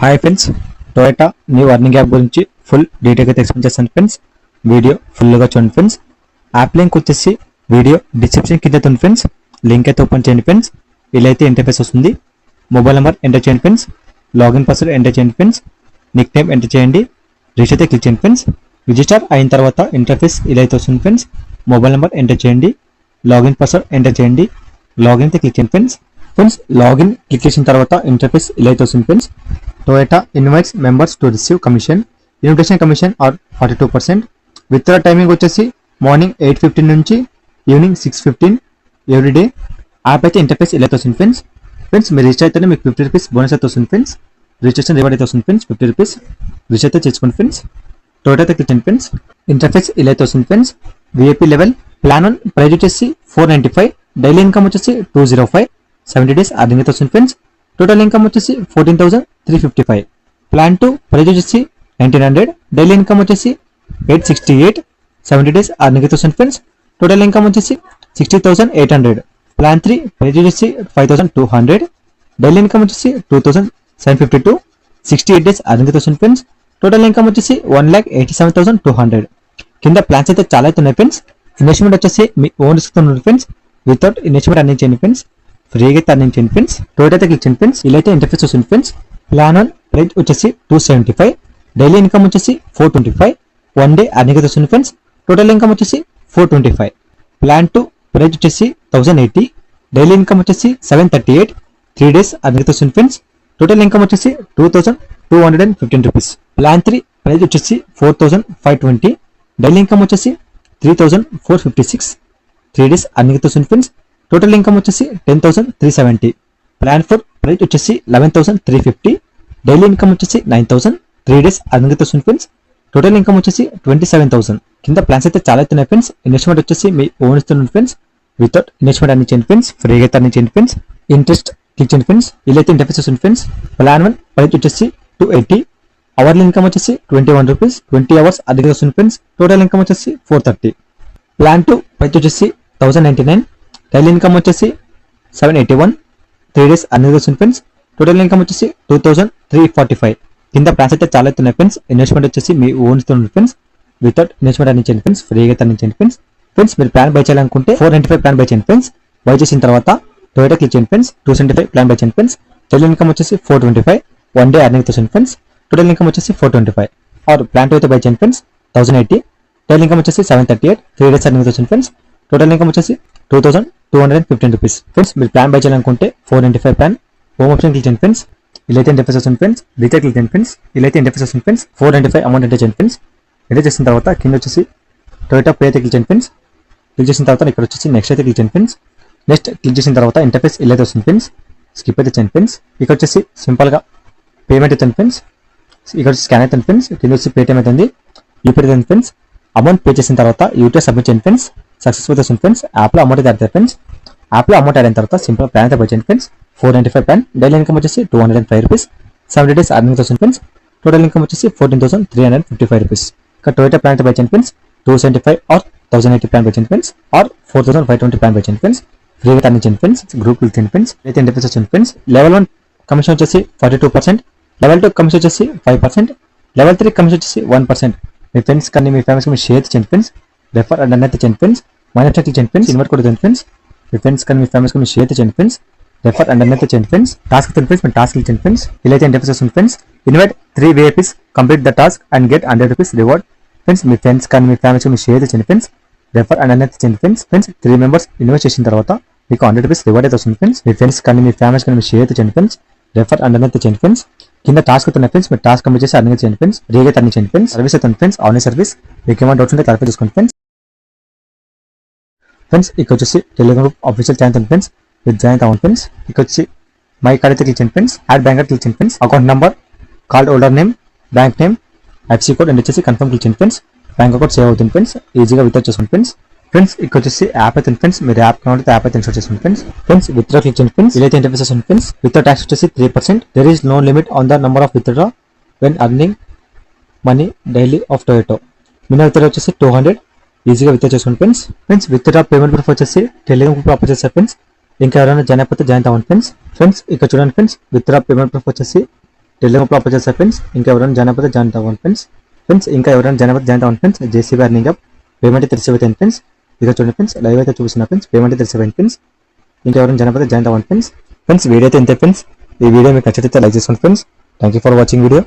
Hi friends, Toyota new earning app గురించి full డీటెయిల్గా explain చేస్తాను ఫ్రెండ్స్. వీడియో ఫుల్గా చూడండి ఫ్రెండ్స్. యాప్ లింక్ వచ్చేసి వీడియో డిస్క్రిప్షన్ కింద ఉంది ఫ్రెండ్స్. లింక్ అయితే ఓపెన్ చేయండి ఫ్రెండ్స్. ఇలా అయితే ఇంటర్ఫేస్ వస్తుంది. మొబైల్ నెంబర్ ఎంటర్ చేయండి ఫ్రెండ్స్. లాగిన్ పాస్వర్డ్ ఎంటర్ చేయండి ఫ్రెండ్స్. నిక్ నేమ్ ఎంటర్ చేయండి. రిజిస్టర్ అయితే క్లిక్ చేయండి ఫ్రెండ్స్. రిజిస్టర్ అయిన తర్వాత ఇంటర్ఫేస్ ఇలా అయితే వస్తుంది ఫ్రెండ్స్. మొబైల్ నెంబర్ ఎంటర్ చేయండి. లాగిన్ పాస్వర్డ్ ఎంటర్ చేయండి. లాగిన్ అయితే క్లిక్ చేయండి ఫ్రెండ్స్. లాగిన్ క్లిక్ చేసిన తర్వాత ఇంటర్ఫేస్ ఇలా అయితే వస్తుంది friends. Toyota invites members to receive commission. Invitation commission are 42%. Withdrawal timing వచ్చేసి మార్నింగ్ 8:15 నుంచి ఈవినింగ్ 6:15 ఎవ్రీడే. యాప్ అయితే ఇంటర్ఫేస్ ఇలా వస్తుంది ఫ్రెండ్స్. మీరు రిజిస్టర్ అయితే మీకు 50 రూపీస్ బోనస్ అయితే వస్తుంది ఫ్రెండ్స్. రిజిస్ట్రేషన్ రివార్డ్ అయితే వస్తుంది ఫ్రెండ్స్ 50 రూపీస్. రిజిస్టర్ అయితే చేసుకోండి ఫ్రెండ్స్. టొయోటా అయితే క్లిక్ చేయండి ఫ్రెండ్స్. ఇంటర్ఫేస్ ఇలా అయితే వస్తుంది friends. VIP level plan 1 price వచ్చేసి 495. డైలీ ఇన్కమ్ వచ్చేసి 205. 70 డేస్ అర్నింగ్ అయితే వస్తుంది ఫ్రెండ్స్. టోటల్ ఇన్కమ్ వచ్చేసి 14,355. ప్లాన్ 2 ప్రైస్ వచ్చేసి 1900. డైలీ ఇన్కమ్ వచ్చేసి 868. 70 డేస్ అర్నింగ్ అయితే వస్తుంది ఫ్రెండ్స్. టోటల్ ఇన్కమ్ వచ్చేసి 60,800. ప్లాన్ 3 ప్రైస్ వచ్చేసి 5,200. డైలీ ఇన్కమ్ వచ్చేసి 2,752. 68 డేస్ అర్నింగ్ అయితే వస్తుంది ఫ్రెండ్స్. టోటల్ ఇన్కమ్ వచ్చేసి 1,87,200. కింద ప్లాన్స్ అయితే చాలా అయితే ఉన్నాయి ఫ్రెండ్స్. ఇన్వెస్ట్మెంట్ వచ్చేసి మీ ఓన్ రిస్క్ ఉంది ఫ్రెండ్స్. వితౌట్ ఇన్వెస్ట్మెంట్ అర్నింగ్ చేయండి ఫ్రెండ్స్. ఫ్రీగా అయితే అర్నింగ్ చేయండి ఫ్రెండ్స్. టొయోటా అయితే క్లిక్ చేయండి ఫ్రెండ్స్. ఇలా అయితే ఇంటర్ఫేస్ వస్తుంది ఫ్రెండ్స్. ప్లాన్ 1 ప్రైస్ వచ్చేసి 275. డైలీ ఇన్కమ్ వచ్చేసి 425. 1 డే అర్నింగ్ అయితే వస్తుంది ఫ్రెండ్స్. టోటల్ ఇన్కమ్ వచ్చేసి 425. ప్లాన్ 2 ప్రైస్ వచ్చేసి 1080. డైలీ ఇన్కమ్ వచ్చేసి 738. 3 డేస్ అర్నింగ్ అయితే వస్తుంది ఫ్రెండ్స్. టోటల్ ఇన్కమ్ వచ్చేసి 2,215 రూపీస్. ప్లాన్ 3 ప్రైస్ వచ్చేసి 4,520. డైలీ ఇన్కమ్ వచ్చేసి 3,456. 3 డేస్ అర్నింగ్ అయితే వస్తుంది ఫ్రెండ్స్. టోటల్ ఇన్కమ్ వచ్చేసి 10,370. ప్లాన్ 4 ప్రైస్ వచ్చేసి 11,350. డైలీ ఇన్కమ్ వచ్చేసి 9,000. 3 డేస్ అర్నింగ్ అయితే వస్తుంది ఫ్రెండ్స్. టోటల్ ఇన్కమ్ వచ్చేసి 27,000. కింద ప్లాన్స్ అయితే చాలా అవుతున్నాయి ఫ్రెండ్స్. ఇన్వెస్ట్మెంట్ వచ్చేసి మీ ఓన్ ఇస్తుంది ఫ్రెండ్స్. వితౌట్ ఇన్వెస్ట్మెంట్ అన్ని చేయండి ఫ్రెండ్స్. ఫ్రీగా అయితే అన్ని చేయండి ఫ్రెండ్స్. ఇంట్రెస్ట్ క్లిక్ చేయండి ఫ్రెండ్స్. ఇలా అయితే ఇంటర్ఫేస్ వస్తుంది ఫ్రెండ్స్. ప్లాన్ 1 ప్రైస్ వచ్చేసి 280. అవర్లీ ఇన్కమ్ వచ్చేసి 21 రూపీస్. 20 అవర్స్ అర్నింగ్ వస్తుంది ఫ్రెండ్స్. టోటల్ ఇన్కమ్ వచ్చేసి 430. ప్లాన్ 2 ప్రైస్ వచ్చేసి 1,099. డైలీ ఇన్కమ్ వచ్చేసి 781. 3 డేస్ అర్నింగ్ వస్తుంది ఫ్రెండ్స్. టోటల్ ఇన్కమ్ వచ్చేసి 2,345. కింద ప్లాన్స్ అయితే చాలా అవుతున్నాయి ఫ్రెండ్స్. ఇన్వెస్ట్మెంట్ వచ్చేసి మీ ఓన్ ఇస్తుంది ఫ్రెండ్స్. వితౌట్ ఇన్వెస్ట్మెంట్ అన్ని చేయండి ఫ్రెండ్స్. ఫ్రీగా అన్ని ఫ్రెండ్స్. మీరు ప్లాన్ బై చేయాలనుకుంటే 495 ప్లాన్ బై చేయండి ఫ్రెండ్స్. బై చేసిన తర్వాత టొయోటా క్లిక్ చేయండి ఫ్రెండ్స్. 275 ప్లాన్ బై చేయండి ఫ్రెండ్స్. డైలీ ఇన్కమ్ వచ్చేసి 425. 1 డే అర్నింగ్ వస్తుంది ఫ్రెండ్స్. టోటల్ ఇన్కమ్ వచ్చేసి 425. ఆర్ ప్లాన్ 2 అయితే బై చేయండి ఫ్రెండ్స్. 1080. డైలీ ఇన్కమ్ వచ్చేసి 738. 3 డేస్ అర్నింగ్ వస్తుంది ఫ్రెండ్స్. టోటల్ ఇన్కమ్ వచ్చేసి 2,215 రూపీస్. ఫ్రెండ్స్ మీరు ప్లాన్ బై చేయాలనుకుంటే 495 ప్లాన్ హోమ్ ఆప్షన్ క్లిక్ చేయండి ఫ్రెండ్స్. ఇలా అయితే ఇంటర్ఫేస్ వస్తుంది ఫ్రెండ్స్. రీచార్జ్ క్లిక్ చేయండి ఫ్రెండ్స్. ఇలా అయితే ఇంటర్ఫేస్ వస్తుంది ఫ్రెండ్స్. 495 అమౌంట్ ఎంటర్ చేయండి ఫ్రెండ్స్. ఎంటర్ చేసిన తర్వాత కింద వచ్చేసి టొయోటా పే అయితే క్లిక్ చేయండి ఫ్రెండ్స్. క్లిక్ చేసిన తర్వాత ఇక్కడ వచ్చేసి నెక్స్ట్ అయితే క్లిక్ చేయండి ఫ్రెండ్స్. నెక్స్ట్ క్లిక్ చేసిన తర్వాత ఇంటర్ఫేస్ ఇలా అయితే వస్తుంది ఫ్రెండ్స్. స్కిప్ అయితే చేయండి ఫ్రెండ్స్. ఇక్కడ వచ్చేసి సింపుల్గా పేమెంట్ అవుతుంది ఫ్రెండ్స్. ఇక్కడ వచ్చి స్కాన్ అవుతుంది ఫ్రెండ్స్. కింద వచ్చి పేటిఎం అవుతుంది. యూపీఐ అవుతుంది ఫ్రెండ్స్. అమౌంట్ పే చేసిన తర్వాత యూటీఐ సబ్మిట్ చేయండి ఫ్రెండ్స్. సక్సెస్ఫుల్ వస్తుంది ఫ్రెండ్స్. యాప్లో అమౌంట్ అయితే ఆడతాయి ఫ్రెండ్స్. యాప్లో అమౌంట్ అయిన తర్వాత సింపుల్ ప్లాన్ అయితే బై చేయండి ఫ్రెండ్స్. 495 ప్లాన్. డైలీ ఇన్కమ్ వచ్చేసి 205 రూపీస్. 70 డేస్ అర్నింగ్ వస్తుంది ఫ్రెండ్స్. టోటల్ ఇన్కమ్ వచ్చేసి 14,355 రూపీస్. ఇక్కడ టొయోటా ప్లాన్ అయితే బై చేయండి ఫ్రెండ్స్. 275 ఆర్ 1080 ప్లాన్ బై చేయండి ఫ్రెండ్స్. ఆర్ 4,520 ప్లాన్ బై చేయండి ఫ్రెండ్స్. ఫ్రీగా అర్నింగ్ చేయండి ఫ్రెండ్స్. గ్రూప్ క్లిక్ చేయండి ఫ్రెండ్స్. అయితే ఇంటర్ఫేస్ వచ్చింది ఫ్రెండ్స్. లెవెల్ 1 కమిషన్ వచ్చేసి 42%. లెవెల్ 2 కమిషన్ వచ్చేసి 5%. లెవెల్ 3 కమిషన్ వచ్చేసి 1%. మీ ఫ్రెండ్స్ కానీ మీ ఫ్యామిలీస్ మీరు షేర్ చేయండి ఫ్రెండ్స్. రెఫర్ అండ్ అన్నైతే చేయండి ఫ్రెండ్స్. మైనస్ క్లిక్ చేయండి ఫ్రెండ్స్. ఇన్వర్ట్ కూడా చేయండి ఫ్రెండ్స్. మీ ఫ్రెండ్స్ కానీ మీ ఫ్యామిలీస్ మీరు షేర్ చేయండి ఫ్రెండ్స్. రెఫర్ అండ్ అన్నైతే చేయండి ఫ్రెండ్స్. టాస్క్ ఫ్రెండ్స్ మీరు టాస్క్ చేయండి ఫ్రెండ్స్. ఇలా అయితే ఇంటర్ఫేస్ వస్తుంది friends. Invite 3 VIPs complete the task and get 100 rupees reward. Friends me friends కానీ మీ ఫ్యామిలీస్ మీరు షేర్ చేయండి ఫ్రెండ్స్. రెఫర్ అండ్ అన్నైతే చేయండి ఫ్రెండ్స్. 3 మెంబర్స్ ఇన్వైట్ చేసిన తర్వాత మీకు 100 రూపీస్ రివార్డ్ అయితే వస్తుంది ఫ్రెండ్స్. మీ ఫ్రెండ్స్ కానీ మీ ఫ్యామిలీస్ కానీ మీరు షేర్ చేయండి ఫ్రెండ్స్. రెఫర్ అండ్ అన్నైతే చేయండి ఫ్రెండ్స్. కింద టాస్క్ అవుతున్నాయి ఫ్రెండ్స్. మీరు టాస్క్ కంప్లీట్ చేసి అర్నింగ్ చేయండి ఫ్రెండ్స్. ఫ్రీగా అర్నింగ్ చేయండి ఫ్రెండ్స్. సర్వీస్ అవుతుంది ఫ్రెండ్స్. Online service. మీకు ఏమైనా డౌట్స్ ఉంటే క్లారిఫై చేసుకోండి ఫ్రెండ్స్. ఇక్కడ వచ్చేసి టెలిగ్రామ్ గ్రూప్ ఆఫీషియల్ ఛానల్ ఉంది ఫ్రెండ్స్. మీరు జాయిన్ అవ్వండి ఫ్రెండ్స్. ఇక్కడ వచ్చి మై కార్డ్ అయితే క్లిక్ చేయండి ఫ్రెండ్స్. యాడ్ బ్యాంక్ క్లిక్ చేయండి friends. Account number, card holder name, bank name, IFSC code enter చేసి కన్ఫర్మ్ క్లిక్ చేయండి ఫ్రెండ్స్. బ్యాంక్ అకౌంట్ సేవ్ అవుతుంది ఫ్రెండ్స్. ఈజీగా విత్డ్రా చేసుకోండి ఫ్రెండ్స్. ఇక్కడ వచ్చేసి యాప్ అయితే ఫ్రెండ్స్. మీరు యాప్ కావాలంటే యాప్ అయితే ఇన్స్టాల్ చేసుకోండి ఫ్రెండ్స్. విత్డ్రా క్లిక్ చేయండి ఫ్రెండ్స్. ఇలా అయితే ఇంటర్ఫేస్ వస్తుంది ఫ్రెండ్స్. విత్డ్రా ట్యాక్స్ వచ్చేసి 3%. There is no limit on the number of withdraw when earning money daily of టొయోటో. మినిమం విత్డ్రా వచ్చేసి 200. ఈజీగా విత్డ్రా చేసుకోండి ఫ్రెండ్స్. విత్డ్రా పేమెంట్ ప్రూఫ్ వచ్చేసి టెలిగ్రామ్ గ్రూప్ అప్లోడ్ చేస్తారు ఫ్రెండ్స్. ఇంకా ఎవరైనా జాయిన్ అయిపోతే జాయిన్ అవ్వండి ఫ్రెండ్స్. ఇక్కడ చూడండి ఫ్రెండ్స్. విత్డ్రా పేమెంట్ ప్రూఫ్ వచ్చేసి టెలిగ్రామ్లో అప్లోడ్ చేస్తారు ఫ్రెండ్స్. ఇంకా ఎవరైనా జాయిన్ అయిపోతే జాయిన్ అవ్వండి ఫ్రెండ్స్. ఇంకా ఎవరైనా జాయిన్ అయిపోతే జాయిన్ అవ్వండి friends. JCB earning app payment అయితే రిసీవ్ అవుతుంది ఫ్రెండ్స్. ఇక చూడండి ఫ్రెండ్స్, లైవ్ అయితే చూపిస్తున్నా ఫ్రెండ్స్, పేమెంట్ అయితే రిసీవ్ అయింది ఫ్రెండ్స్. ఇంకా ఎవరైనా జాయిన్ అయిపోతే జాయిన్ అవ్వండి ఫ్రెండ్స్. వీడియో అయితే ఇంతే ఫ్రెండ్స్. ఈ వీడియో మీకు నచ్చితే లైక్ చేసుకోండి friends. Thank you for watching video.